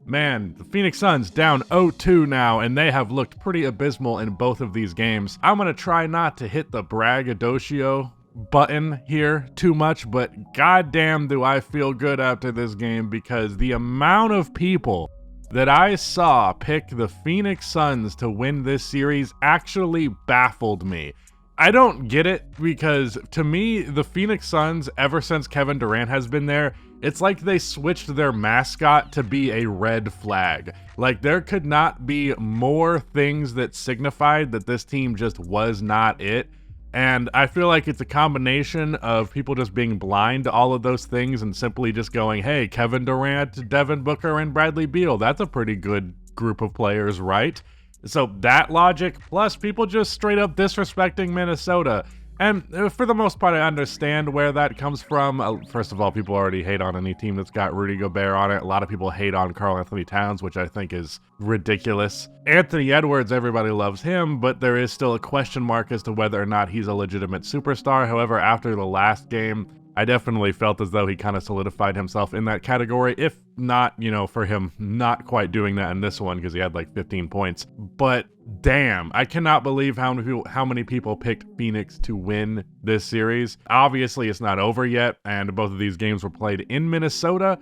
Man, the Phoenix Suns down 0-2 now, and they have looked pretty abysmal in both of these games. I'm going to try not to hit the braggadocio button here too much, but goddamn do I feel good after this game, because the amount of people that I saw pick the Phoenix Suns to win this series actually baffled me. I don't get it, because to me, the Phoenix Suns, ever since Kevin Durant has been there, it's like they switched their mascot to be a red flag. Like, there could not be more things that signified that this team just was not it. And I feel like it's a combination of people just being blind to all of those things and simply just going, hey, Kevin Durant, Devin Booker, and Bradley Beal, that's a pretty good group of players, right? So that logic, plus people just straight up disrespecting Minnesota. And for the most part, I understand where that comes from. First of all, people already hate on any team that's got Rudy Gobert on it. A lot of people hate on Karl Anthony Towns, which I think is ridiculous. Anthony Edwards, everybody loves him, but there is still a question mark as to whether or not he's a legitimate superstar. However, after the last game, I definitely felt as though he kind of solidified himself in that category, if not, for him not quite doing that in this one, because he had like 15 points. But damn, I cannot believe how many people picked Phoenix to win this series. Obviously, it's not over yet, and both of these games were played in Minnesota.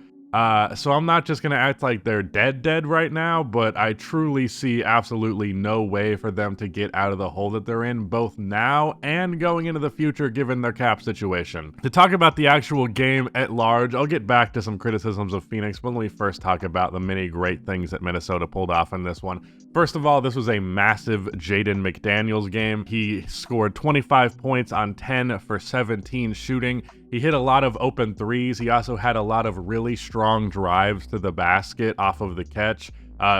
So I'm not just going to act like they're dead right now, but I truly see absolutely no way for them to get out of the hole that they're in, both now and going into the future, given their cap situation. To talk about the actual game at large, I'll get back to some criticisms of Phoenix, but let me first talk about the many great things that Minnesota pulled off in this one. First of all, this was a massive Jaden McDaniels game. He scored 25 points on 10 for 17 shooting. He hit a lot of open threes. He also had a lot of really strong drives to the basket off of the catch,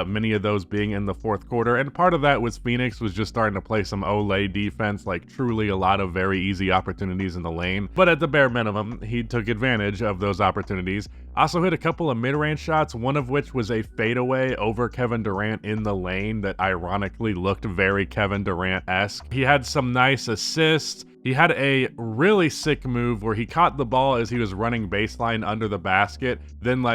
many of those being in the fourth quarter. And part of that was Phoenix was just starting to play some Olay defense, like truly a lot of very easy opportunities in the lane. But at the bare minimum, he took advantage of those opportunities. Also hit a couple of mid-range shots, one of which was a fadeaway over Kevin Durant in the lane that ironically looked very Kevin Durant-esque. He had some nice assists. He had a really sick move where he caught the ball as he was running baseline under the basket, then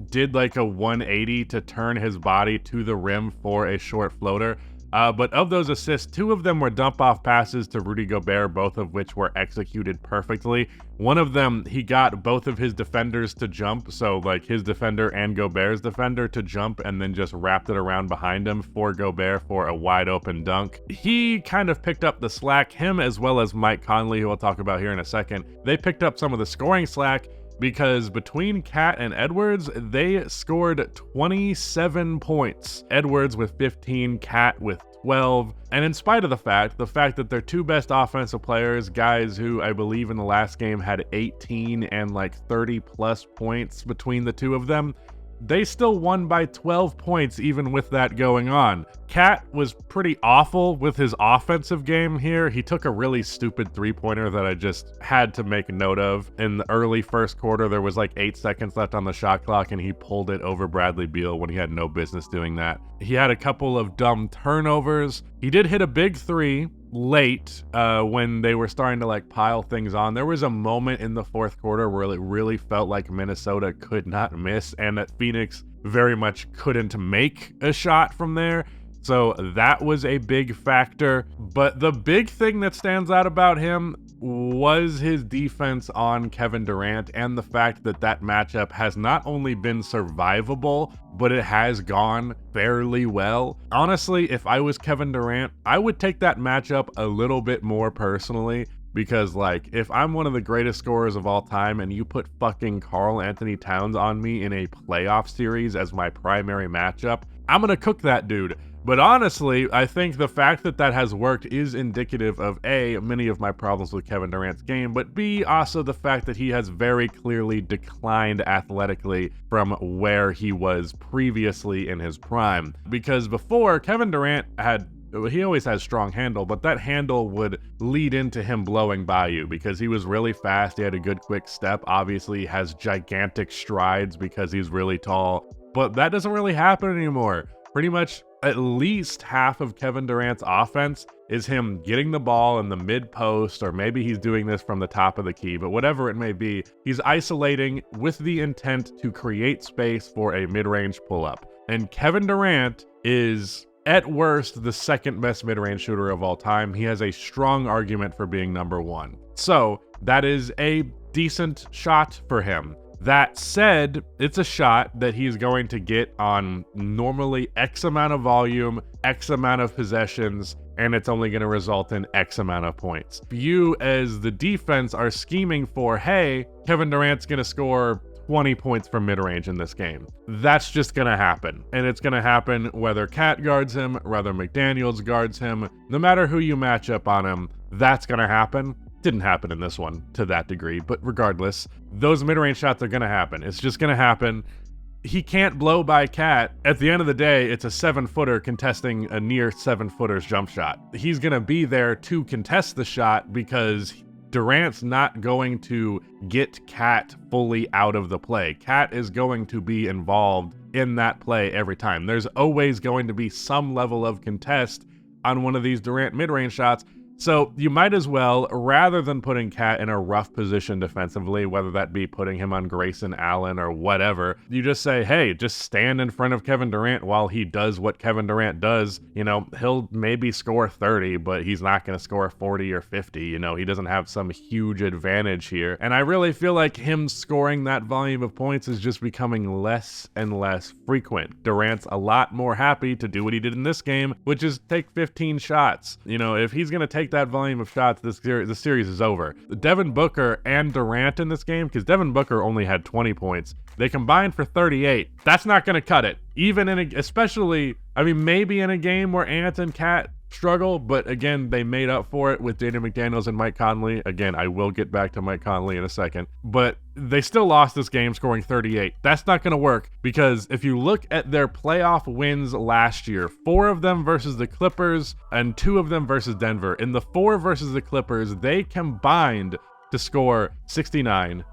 did a 180 to turn his body to the rim for a short floater. But of those assists, 2 of them were dump-off passes to Rudy Gobert, both of which were executed perfectly. One of them, he got both of his defenders to jump, so his defender and Gobert's defender to jump, and then just wrapped it around behind him for Gobert for a wide-open dunk. He kind of picked up the slack, him as well as Mike Conley, who we'll talk about here in a second. They picked up some of the scoring slack, because between Cat and Edwards, they scored 27 points. Edwards with 15, Cat with 12. And in spite of the fact that their 2 best offensive players, guys who I believe in the last game had 18 and 30 plus points between the 2 of them, they still won by 12 points even with that going on. Cat was pretty awful with his offensive game here. He took a really stupid three-pointer that I just had to make note of. In the early first quarter, there was 8 seconds left on the shot clock, and he pulled it over Bradley Beal when he had no business doing that. He had a couple of dumb turnovers. He did hit a big 3 late when they were starting to pile things on. There was a moment in the fourth quarter where it really felt like Minnesota could not miss and that Phoenix very much couldn't make a shot from there. So that was a big factor. But the big thing that stands out about him was his defense on Kevin Durant, and the fact that that matchup has not only been survivable, but it has gone fairly well. Honestly, if I was Kevin Durant, I would take that matchup a little bit more personally, because if I'm one of the greatest scorers of all time and you put fucking Karl Anthony Towns on me in a playoff series as my primary matchup, I'm gonna cook that dude. But honestly, I think the fact that that has worked is indicative of A, many of my problems with Kevin Durant's game, but B, also the fact that he has very clearly declined athletically from where he was previously in his prime. Because before, Kevin Durant he always has strong handle, but that handle would lead into him blowing by you because he was really fast. He had a good quick step. Obviously, he has gigantic strides because he's really tall, but that doesn't really happen anymore. Pretty much at least half of Kevin Durant's offense is him getting the ball in the mid post, or maybe he's doing this from the top of the key, but whatever it may be, he's isolating with the intent to create space for a mid-range pull-up. And Kevin Durant is, at worst, the second best mid-range shooter of all time. He has a strong argument for being number one. So that is a decent shot for him. That said, it's a shot that he's going to get on normally X amount of volume, X amount of possessions, and it's only going to result in X amount of points. You, as the defense, are scheming for, hey, Kevin Durant's going to score 20 points from mid-range in this game. That's just going to happen. And it's going to happen whether Cat guards him, whether McDaniels guards him, no matter who you match up on him, that's going to happen. Didn't happen in this one to that degree, but regardless, those mid-range shots are going to happen. It's just going to happen. He can't blow by Cat. At the end of the day, it's a 7-footer contesting a near 7-footer's jump shot. He's going to be there to contest the shot because Durant's not going to get Cat fully out of the play. Cat is going to be involved in that play every time. There's always going to be some level of contest on one of these Durant mid-range shots. So you might as well, rather than putting Cat in a rough position defensively, whether that be putting him on Grayson Allen or whatever, you just say, hey, just stand in front of Kevin Durant while he does what Kevin Durant does. You know, he'll maybe score 30, but he's not going to score 40 or 50. You know, he doesn't have some huge advantage here. And I really feel like him scoring that volume of points is just becoming less and less frequent. Durant's a lot more happy to do what he did in this game, which is take 15 shots. You know, if he's going to take that volume of shots, the series is over. Devin Booker and Durant in this game, because Devin Booker only had 20 points, they combined for 38. That's not going to cut it. Even especially, I mean, maybe in a game where Ant and Cat struggle, but again, they made up for it with Dana McDaniels and Mike Conley. Again, I will get back to Mike Conley in a second, but they still lost this game scoring 38. That's not going to work because if you look at their playoff wins last year, 4 of them versus the Clippers and 2 of them versus Denver. In the 4 versus the Clippers, they combined to score 69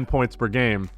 points per game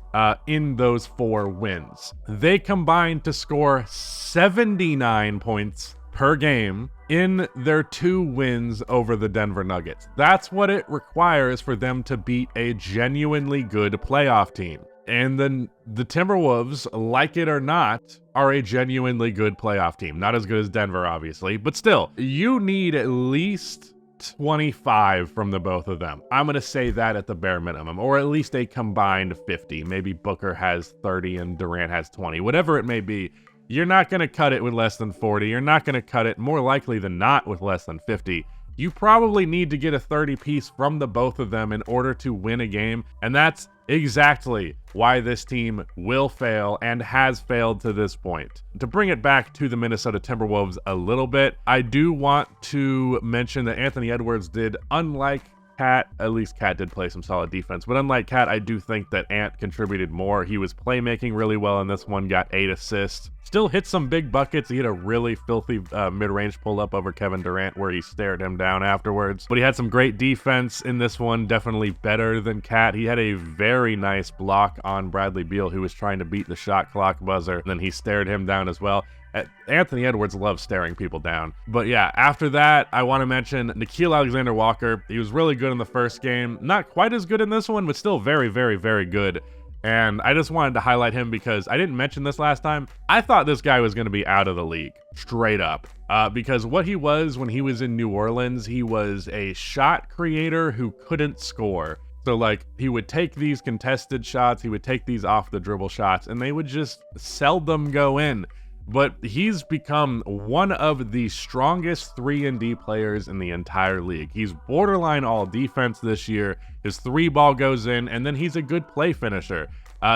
in those 4 wins. They combined to score 79 points per game in their 2 wins over the Denver Nuggets. That's what it requires for them to beat a genuinely good playoff team. And then the Timberwolves, like it or not, are a genuinely good playoff team. Not as good as Denver, obviously, but still, you need at least 25 from the both of them. I'm going to say that at the bare minimum, or at least a combined 50. Maybe Booker has 30 and Durant has 20, whatever it may be. You're not going to cut it with less than 40. You're not going to cut it, more likely than not, with less than 50. You probably need to get a 30 piece from the both of them in order to win a game, and that's exactly why this team will fail and has failed to this point. To bring it back to the Minnesota Timberwolves a little bit, I do want to mention that Anthony Edwards did, unlike Cat, at least Cat did play some solid defense, but unlike Cat, I do think that Ant contributed more. He was playmaking really well in this one, got 8 assists. Still hit some big buckets. He had a really filthy mid-range pull-up over Kevin Durant where he stared him down afterwards. But he had some great defense in this one, definitely better than Cat. He had a very nice block on Bradley Beal, who was trying to beat the shot clock buzzer, and then he stared him down as well. Anthony Edwards loves staring people down. But yeah, after that, I want to mention Nickeil Alexander-Walker. He was really good in the first game. Not quite as good in this one, but still very, very, very good. And I just wanted to highlight him because I didn't mention this last time. I thought this guy was going to be out of the league, straight up. Because what he was when he was in New Orleans, he was a shot creator who couldn't score. So, like, he would take these contested shots, he would take these off the dribble shots, and they would just seldom go in. But he's become one of the strongest 3-and-D players in the entire league. He's borderline all defense this year. His 3-ball goes in, and then he's a good play finisher.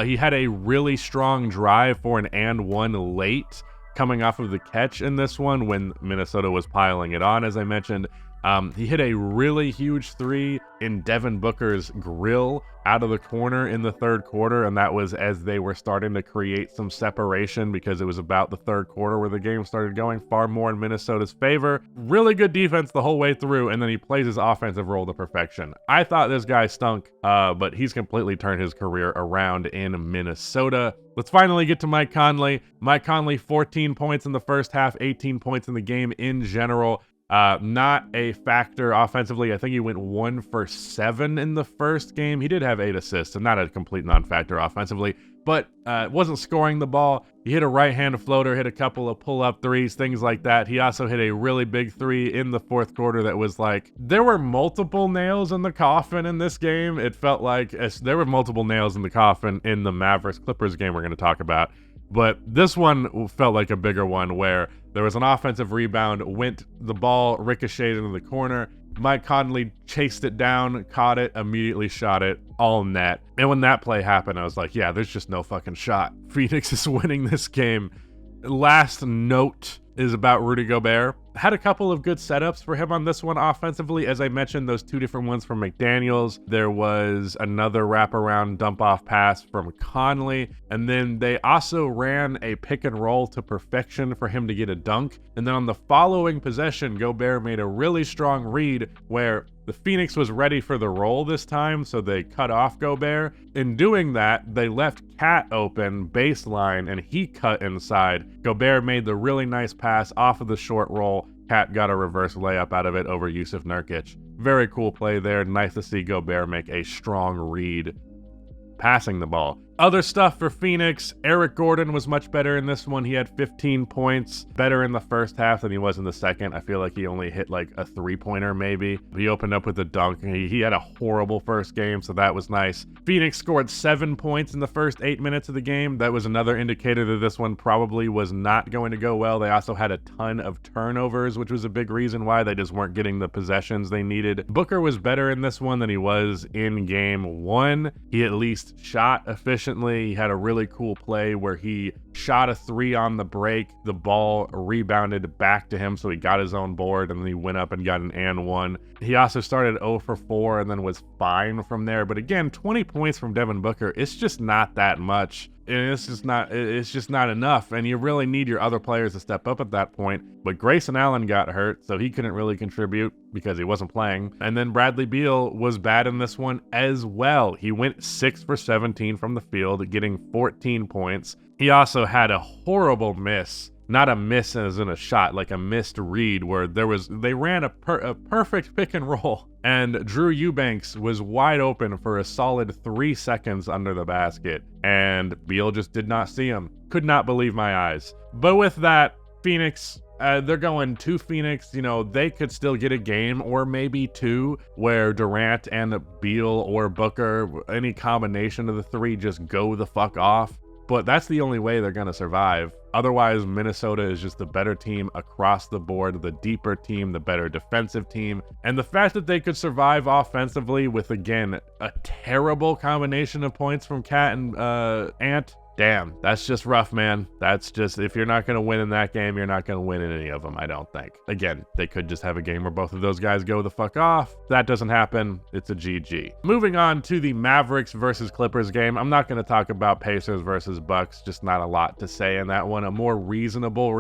He had a really strong drive for an and-one late coming off of the catch in this one when Minnesota was piling it on, as I mentioned. He hit a really huge 3 in Devin Booker's grill out of the corner in the third quarter, and that was as they were starting to create some separation because it was about the third quarter where the game started going far more in Minnesota's favor. Really good defense the whole way through, and then he plays his offensive role to perfection. I thought this guy stunk, but he's completely turned his career around in Minnesota. Let's finally get to Mike Conley. Mike Conley, 14 points in the first half, 18 points in the game in general. Not a factor offensively. I think he went 1 for 7 in the first game. He did have 8 assists, so not a complete non-factor offensively, but wasn't scoring the ball. He hit a right-hand floater, hit a couple of pull-up threes, things like that. He also hit a really big 3 in the fourth quarter that was like, there were multiple nails in the coffin in this game. It felt like there were multiple nails in the coffin in the Mavericks-Clippers game we're going to talk about. But this one felt like a bigger one where there was an offensive rebound, the ball ricocheted into the corner. Mike Conley chased it down, caught it, immediately shot it, all net. And when that play happened, I was like, yeah, there's just no fucking shot. Phoenix is winning this game. Last note is about Rudy Gobert. Had a couple of good setups for him on this one offensively. As I mentioned, those 2 different ones from McDaniels. There was another wraparound dump-off pass from Conley. And then they also ran a pick and roll to perfection for him to get a dunk. And then on the following possession, Gobert made a really strong read where the Phoenix was ready for the roll this time, so they cut off Gobert. In doing that, they left Cat open baseline, and he cut inside. Gobert made the really nice pass off of the short roll. Cat got a reverse layup out of it over Yusuf Nurkic. Very cool play there. Nice to see Gobert make a strong read passing the ball. Other stuff for Phoenix, Eric Gordon was much better in this one. He had 15 points, better in the first half than he was in the second. I feel like he only hit like a 3-pointer maybe. He opened up with a dunk. He had a horrible first game, so that was nice. Phoenix scored 7 points in the first 8 minutes of the game. That was another indicator that this one probably was not going to go well. They also had a ton of turnovers, which was a big reason why they just weren't getting the possessions they needed. Booker was better in this one than he was in game 1. He at least shot efficiently. He had a really cool play where he shot a 3 on the break. The ball rebounded back to him, so he got his own board, and then he went up and got an and 1. He also started 0 for 4 and then was fine from there. But again, 20 points from Devin Booker, it's just not that much. And it's just not enough, and you really need your other players to step up at that point. But Grayson Allen got hurt, so he couldn't really contribute because he wasn't playing. And then Bradley Beal was bad in this one as well. He went 6 for 17 from the field, getting 14 points. He also had a horrible miss. Not a miss as in a shot, like a missed read where they ran a perfect pick and roll, and Drew Eubanks was wide open for a solid 3 seconds under the basket, and Beal just did not see him. Could not believe my eyes. But with that, Phoenix, they're going to Phoenix. You know, they could still get a game or maybe 2 where Durant and Beal or Booker, any combination of the 3, just go the fuck off. But that's the only way they're going to survive. Otherwise, Minnesota is just the better team across the board, the deeper team, the better defensive team. And the fact that they could survive offensively with, again, a terrible combination of points from Cat and Ant, damn, that's just rough, man. That's just, if you're not going to win in that game, you're not going to win in any of them, I don't think. Again, they could just have a game where both of those guys go the fuck off. That doesn't happen. It's a GG. Moving on to the Mavericks versus Clippers game. I'm not going to talk about Pacers versus Bucks. Just not a lot to say in that one. A more reasonable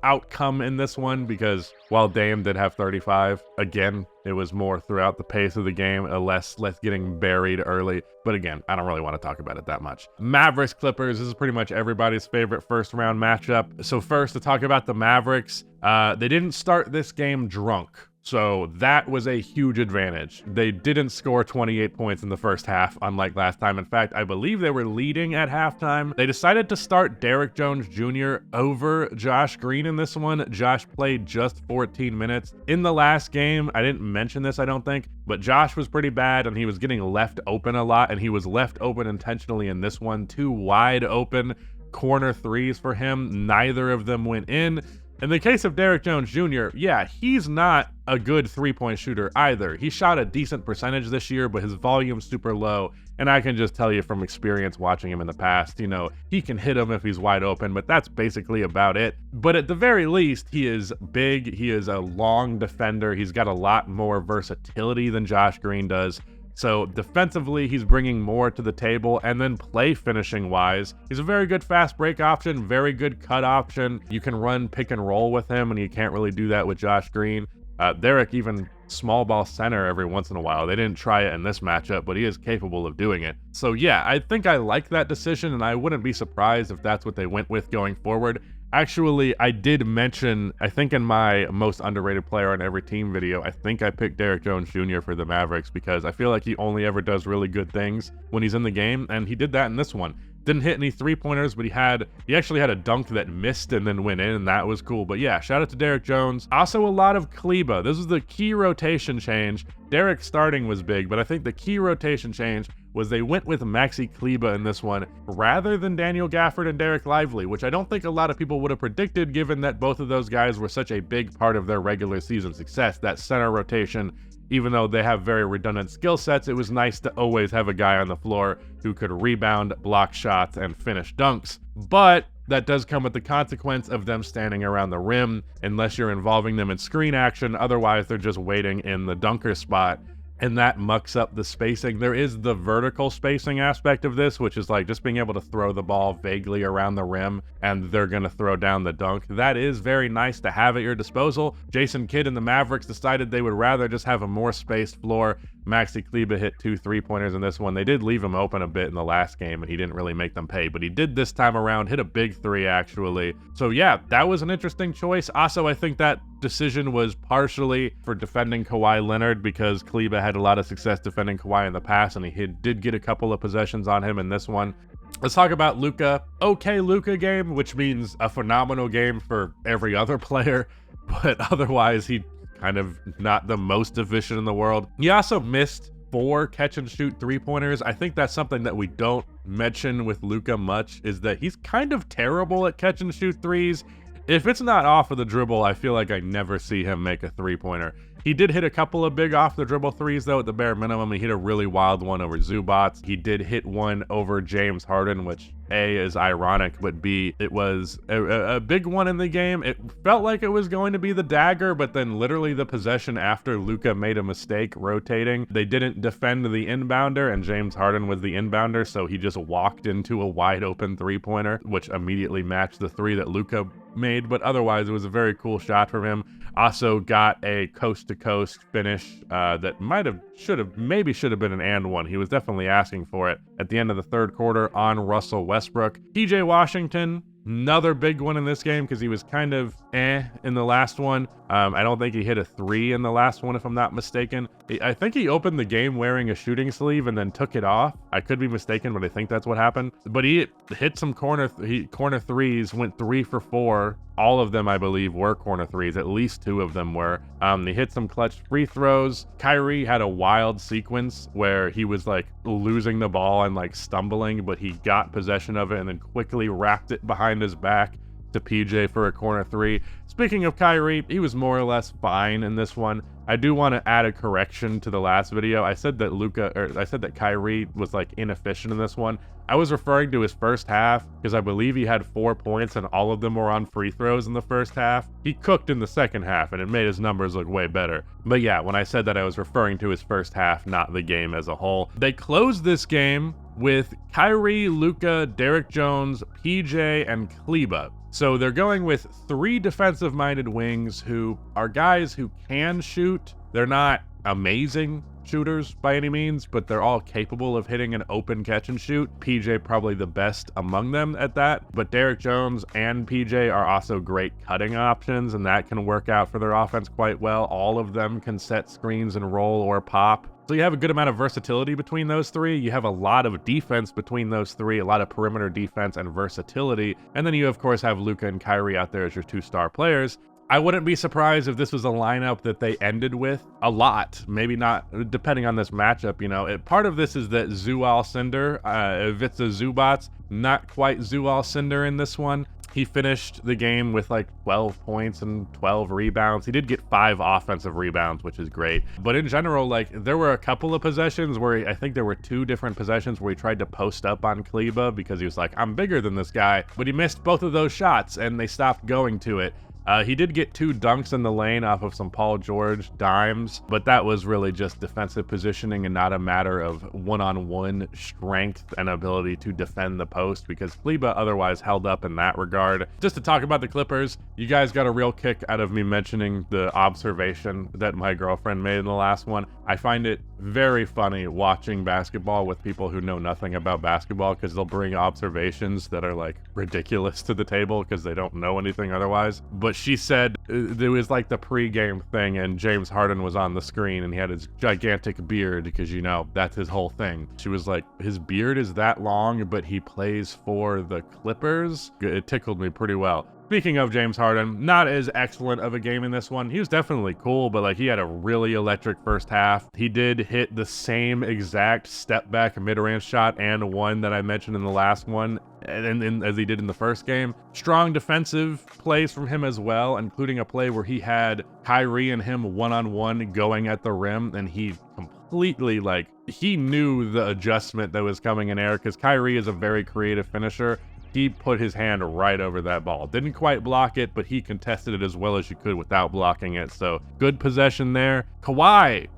outcome in this one, because while Dame did have 35, again, it was more throughout the pace of the game, less getting buried early. But again, I don't really want to talk about it that much. Mavericks Clippers, this is pretty much everybody's favorite first round matchup. So first, to talk about the Mavericks, they didn't start this game drunk. So that was a huge advantage. They didn't score 28 points in the first half, unlike last time. In fact, I believe they were leading at halftime. They decided to start Derrick Jones Jr. over Josh Green in this one. Josh played just 14 minutes. In the last game, I didn't mention this, I don't think, but Josh was pretty bad, and he was getting left open a lot, and he was left open intentionally in this one. 2 wide open corner threes for him. Neither of them went in. In the case of Derrick Jones Jr., yeah, he's not a good three-point shooter either. He shot a decent percentage this year, but his volume's super low, and I can just tell you from experience watching him in the past, you know, he can hit him if he's wide open, but that's basically about it. But at the very least, he is big, he is a long defender, he's got a lot more versatility than Josh Green does. So defensively, he's bringing more to the table, and then play finishing wise, he's a very good fast break option, very good cut option. You can run pick and roll with him, and you can't really do that with Josh Green. Derek even small ball center every once in a while. They didn't try it in this matchup, but he is capable of doing it. So yeah, I think I like that decision, and I wouldn't be surprised if that's what they went with going forward. Actually, I did mention, I think in my most underrated player on every team video, I think I picked Derek Jones Jr. for the Mavericks because I feel like he only ever does really good things when he's in the game, and he did that in this one. Didn't hit any three-pointers, but he actually had a dunk that missed and then went in, and that was cool. But yeah, shout out to Derek Jones. Also, a lot of Kleber. This was the key rotation change. Derek starting was big, but I think the key rotation change was they went with Maxi Kleber in this one rather than Daniel Gafford and Derek Lively, which I don't think a lot of people would have predicted given that both of those guys were such a big part of their regular season success. That center rotation, even though they have very redundant skill sets, it was nice to always have a guy on the floor who could rebound, block shots, and finish dunks. But that does come with the consequence of them standing around the rim unless you're involving them in screen action. Otherwise, they're just waiting in the dunker spot, and that mucks up the spacing. There is the vertical spacing aspect of this, which is like just being able to throw the ball vaguely around the rim and they're going to throw down the dunk. That is very nice to have at your disposal. Jason Kidd and the Mavericks decided they would rather just have a more spaced floor. Maxi Kleber hit 2 3-pointers in this one. They did leave him open a bit in the last game, and he didn't really make them pay, but he did this time around, hit a big 3 actually. So yeah, that was an interesting choice. Also, I think that decision was partially for defending Kawhi Leonard because Kleber had a lot of success defending Kawhi in the past, and he did get a couple of possessions on him in this one. Let's talk about Luka. Okay, Luka game, which means a phenomenal game for every other player, but otherwise he kind of not the most efficient in the world. He also missed 4 catch and shoot 3-pointers. I think that's something that we don't mention with Luka much, is that he's kind of terrible at catch and shoot threes. If it's not off of the dribble, I feel like I never see him make a 3-pointer. He did hit a couple of big off the dribble threes though at the bare minimum. He hit a really wild one over Zubats. He did hit one over James Harden, which A is ironic, but B, it was a big one in the game. It felt like it was going to be the dagger, but then literally the possession after Luka made a mistake rotating, they didn't defend the inbounder and James Harden was the inbounder, so he just walked into a wide open 3-pointer, which immediately matched the 3 that Luka made, but otherwise it was a very cool shot from him. Also got a coast-to-coast finish that maybe should have been an and one. He was definitely asking for it at the end of the third quarter on Russell Westbrook. PJ Washington, another big one in this game because he was kind of in the last one. I don't think he hit a 3 in the last one, if I'm not mistaken. I think he opened the game wearing a shooting sleeve and then took it off. I could be mistaken, but I think that's what happened. But he hit some corner threes, went 3 for 4. All of them, I believe, were corner threes. At least 2 of them were. He hit some clutch free throws. Kyrie had a wild sequence where he was like losing the ball and like stumbling, but he got possession of it and then quickly wrapped it behind his back to PJ for a corner 3. Speaking of Kyrie, he was more or less fine in this one. I do want to add a correction to the last video. I said that Kyrie was like inefficient in this one. I was referring to his first half because I believe he had 4 points and all of them were on free throws in the first half. He cooked in the second half and it made his numbers look way better. But yeah, when I said that, I was referring to his first half, not the game as a whole. They closed this game with Kyrie, Luka, Derek Jones, PJ, and Kleber. So they're going with 3 defensive-minded wings who are guys who can shoot. They're not amazing shooters by any means, but they're all capable of hitting an open catch and shoot. PJ probably the best among them at that, but Derek Jones and PJ are also great cutting options, and that can work out for their offense quite well. All of them can set screens and roll or pop. So you have a good amount of versatility between those 3. You have a lot of defense between those 3, a lot of perimeter defense and versatility. And then you, of course, have Luka and Kyrie out there as your 2 star players. I wouldn't be surprised if this was a lineup that they ended with a lot. Maybe not, depending on this matchup, you know. Part of this is that Zual Cinder, Ivica Zubats, not quite Zual Cinder in this one. He finished the game with like 12 points and 12 rebounds. He did get 5 offensive rebounds, which is great. But in general, like there were a couple of possessions where I think there were 2 different possessions where he tried to post up on Kleber because he was like, I'm bigger than this guy. But he missed both of those shots and they stopped going to it. He did get 2 dunks in the lane off of some Paul George dimes, but that was really just defensive positioning and not a matter of one-on-one strength and ability to defend the post, because Kleba otherwise held up in that regard. Just to talk about the Clippers, you guys got a real kick out of me mentioning the observation that my girlfriend made in the last one. I find it very funny watching basketball with people who know nothing about basketball, because they'll bring observations that are like ridiculous to the table because they don't know anything otherwise. But she said it was like the pre-game thing and James Harden was on the screen and he had his gigantic beard, because you know that's his whole thing. She was like, his beard is that long but he plays for the Clippers? It tickled me pretty well. Speaking of James Harden, not as excellent of a game in this one. He was definitely cool, but like he had a really electric first half. He did hit the same exact step back mid-range shot and one that I mentioned in the last one, and as he did in the first game. Strong defensive plays from him as well, including a play where he had Kyrie and him one-on-one going at the rim, and he completely, like, he knew the adjustment that was coming in air, because Kyrie is a very creative finisher. He put his hand right over that ball. Didn't quite block it, but he contested it as well as you could without blocking it. So good possession there. Kawhi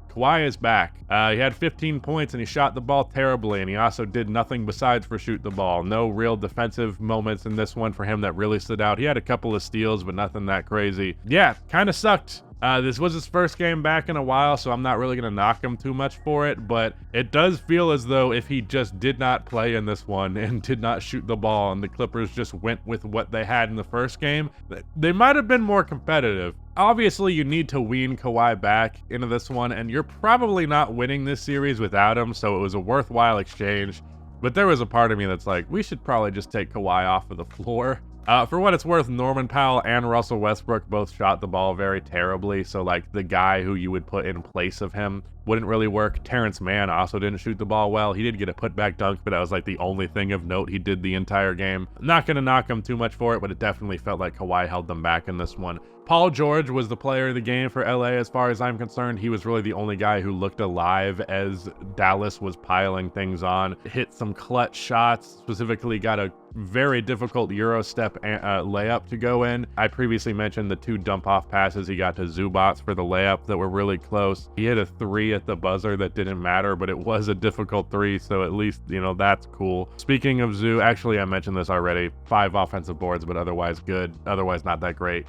is back. He had 15 points and he shot the ball terribly, and he also did nothing besides for shoot the ball. No real defensive moments in this one for him that really stood out. He had a couple of steals, but nothing that crazy. Yeah, kind of sucked. This was his first game back in a while, so I'm not really going to knock him too much for it, but it does feel as though if he just did not play in this one and did not shoot the ball and the Clippers just went with what they had in the first game, they might have been more competitive. Obviously, you need to wean Kawhi back into this one, and you're probably not winning this series without him, so it was a worthwhile exchange. But there was a part of me that's like, we should probably just take Kawhi off of the floor. For what it's worth, Norman Powell and Russell Westbrook both shot the ball very terribly, so like the guy who you would put in place of him wouldn't really work. Terrence Mann also didn't shoot the ball well. He did get a putback dunk, but that was like the only thing of note he did the entire game. Not going to knock him too much for it, but it definitely felt like Kawhi held them back in this one. Paul George was the player of the game for LA as far as I'm concerned. He was really the only guy who looked alive as Dallas was piling things on. Hit some clutch shots, specifically got a very difficult Euro step layup to go in. I previously mentioned the 2 dump-off passes he got to Zubats for the layup that were really close. He hit a 3 at the buzzer that didn't matter, but it was a difficult 3, so at least, you know, that's cool. Speaking of Zoo, actually I mentioned this already, 5 offensive boards, but otherwise good, otherwise not that great.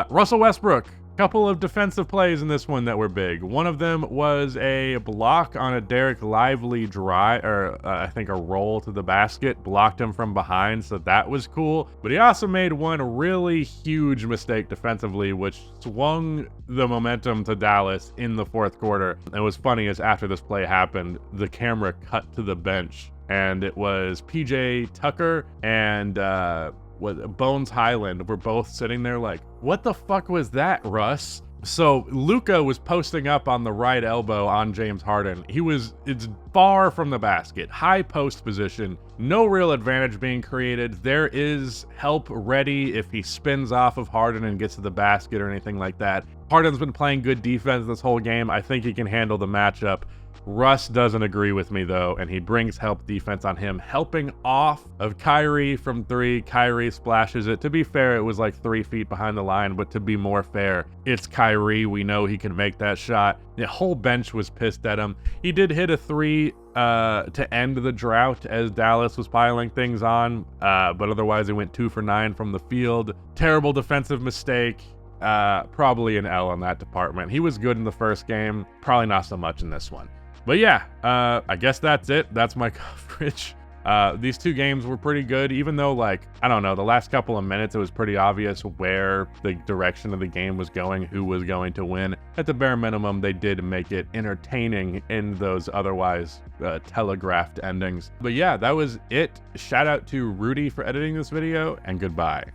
Russell Westbrook, couple of defensive plays in this one that were big. One of them was a block on a Derek Lively drive, or I think a roll to the basket, blocked him from behind, so that was cool. But he also made one really huge mistake defensively, which swung the momentum to Dallas in the fourth quarter. And what's funny is after this play happened, the camera cut to the bench, and it was PJ Tucker and Bones Highland were both sitting there like, what the fuck was that, Russ? So Luka was posting up on the right elbow on James Harden. It's far from the basket, high post position, no real advantage being created. There is help ready if he spins off of Harden and gets to the basket or anything like that. Harden's been playing good defense this whole game. I think he can handle the matchup. Russ doesn't agree with me though, and he brings help defense on him, helping off of Kyrie from 3. Kyrie splashes it. To be fair, it was like 3 feet behind the line, but to be more fair, it's Kyrie. We know he can make that shot. The whole bench was pissed at him. He did hit a 3 to end the drought as Dallas was piling things on, but otherwise he went 2 for 9 from the field. Terrible defensive mistake. Probably an L in that department. He was good in the first game, probably not so much in this one. But yeah, I guess that's it. That's my coverage. These 2 games were pretty good, even though, like, I don't know, the last couple of minutes, it was pretty obvious where the direction of the game was going, who was going to win. At the bare minimum, they did make it entertaining in those otherwise telegraphed endings. But yeah, that was it. Shout out to Rudy for editing this video, and goodbye.